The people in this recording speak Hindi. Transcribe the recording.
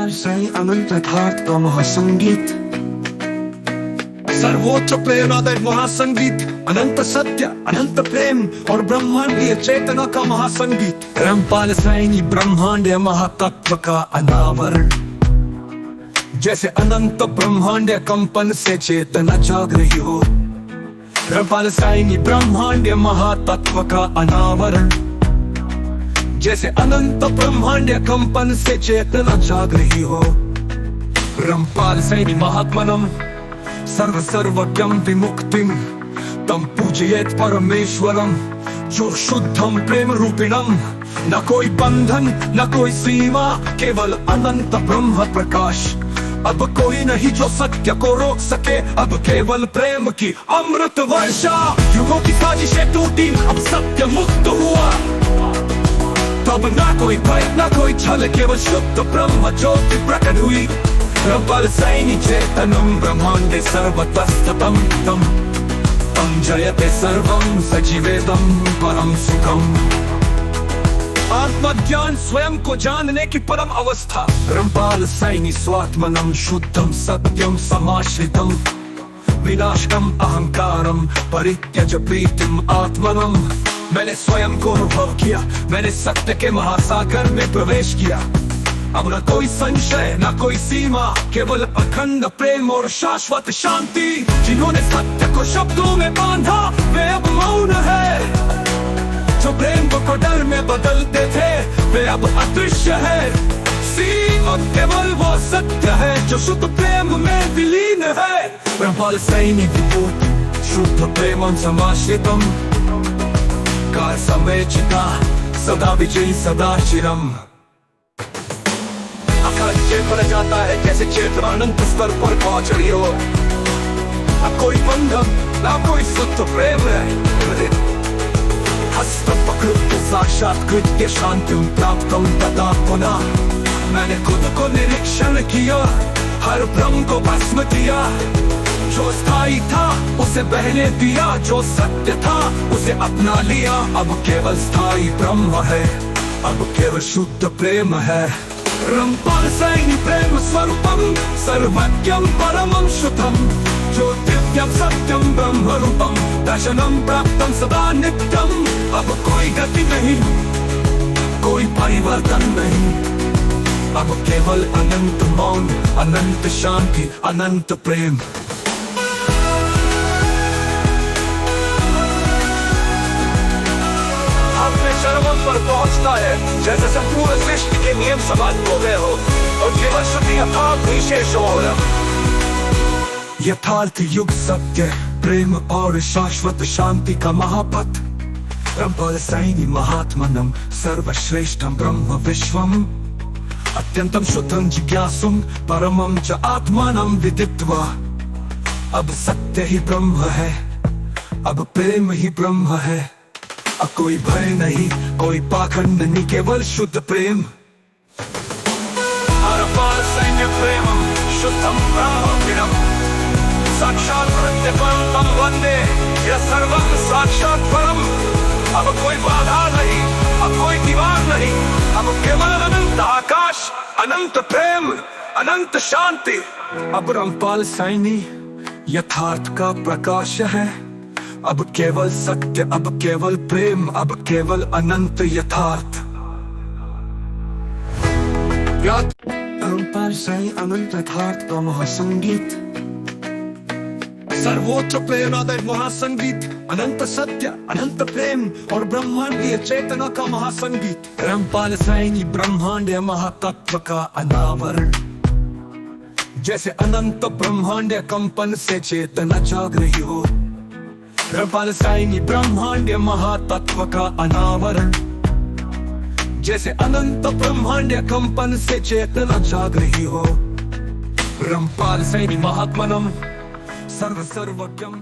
परंपार से अनंत यथार्थ का महासंगीत, सर्वोच्च प्रेरणादायक महासंगीत, अनंत सत्य, अनंत प्रेम और ब्रह्मांडीय चेतना का महासंगीत। परंपार से ब्रह्मांडीय महातत्व का अनावरण, जैसे अनंत ब्रह्मांडीय कंपन से चेतना जाग रही हो। परंपार से ब्रह्मांडीय महातत्व का अनावरण, जैसे अनंत ब्रह्मांडीय कंपन से चेतना जाग रही हो। परंपार से महात्मनम सर्वज्ञं विमुक्तिं तम पूजयेत परमेश्वरम, जो शुद्धम प्रेम रूपिणम। न कोई बंधन न कोई सीमा, केवल अनंत ब्रह्म प्रकाश। अब कोई नहीं जो सत्य को रोक सके, अब केवल प्रेम की अमृत वर्षा। युगों की साजिशें टूटी, अब सत्य मुक्त हुआ। तब ना कोई भय न कोई छल, केवल शुद्ध ब्रह्म ज्योति प्रकट हुई। परंपार से चेतनम ब्रह्मांडे सर्वतस्ततं तं तं जयते सर्वं सजीवेदं परम सुखम। आत्मज्ञान स्वयं को जानने की परम अवस्था। परंपार से स्वात्मनम शुद्धम सत्यम समाश्रितम, विनाशकम अहंकारम परित्यज प्रीतिम आत्मनम। मैंने स्वयं को अनुभव किया, मैंने सत्य के महासागर में प्रवेश किया। अब न कोई संशय न कोई सीमा, केवल अखंड प्रेम और शाश्वत शांति। जिन्होंने सत्य को शब्दों में बांधा, वे अब मौन है। जो प्रेम को डर में बदलते थे, वे अब अदृश्य है। सीमा केवल वो सत्य है जो शुद्ध प्रेम में विलीन है। परंपार से विभूत शुद्ध प्रेम समाश्रितम, कार समय चिता सदा विजयी सदा चिरम। भर जाता है जैसे चेतना अनंत स्तर पर पहुंच रही हो। अब कोई बंधन ना कोई शुद्ध प्रेम है। हस्त प्रकृत साक्षात कृत्य शांति प्राप्त तथा पुनः। मैंने खुद को निरीक्षण किया, हर भ्रम को भस्म किया। जो स्थायी था उसे बहने दिया, जो सत्य था उसे अपना लिया। अब केवल स्थायी ब्रह्म है, अब केवल शुद्ध प्रेम है। परंपार से प्रेम स्वरूपम सर्वज्ञं परमं शुद्धं, जो दिव्यं सत्यं ब्रह्म रूपं दर्शनं प्राप्तं सदा नित्यं। अब कोई गति नहीं, कोई परिवर्तन नहीं, अब केवल अनंत मौन, अनंत शांति, अनंत प्रेम। चरम पर पहुंचता है जैसे संपूर्ण सृष्टि के नियम समाप्त हो गए हो और केवल शुद्धि यथार्थ विशेष हो रहा। यथार्थ युग सत्य प्रेम और शाश्वत शांति का महापथ। परंपार से महात्मनम सर्वश्रेष्ठम ब्रह्म विश्वम, अत्यंतम शुद्धं जिज्ञासुं परमं च आत्मानं विदित्वा। अब सत्य ही ब्रह्म है, अब प्रेम ही ब्रह्म है। अब कोई भय नहीं, कोई पाखंड नहीं, केवल शुद्ध प्रेम। परंपार से प्रेमं शुद्धं ब्रह्मम्, साक्षात् प्रत्यपरं वंदे यः सर्वं साक्षात् परम। अब कोई बाधा नहीं, अब कोई दीवार नहीं, अब केवल अनंत आकाश, अनंत प्रेम, अनंत शांति। अब परंपार से यथार्थ का प्रकाश है। अब केवल सत्य, अब केवल प्रेम, अब केवल अनंत यथार्थ। परंपार से अनंत यथार्थ का महासंगीत, सर्वोच्च प्रेरणादायक महासंगीत, अनंत सत्य, अनंत प्रेम और ब्रह्मांडीय चेतना का महासंगीत। परंपार से ब्रह्मांडीय महातत्व का अनावरण, जैसे अनंत ब्रह्मांडीय कंपन से चेतना जाग रही हो। परंपार से ब्रह्मांडीय महातत्व का अनावरण, जैसे अनंत ब्रह्मांडीय कंपन से चेतना जाग रही हो। परंपार से महात्मनम सर्वज्ञं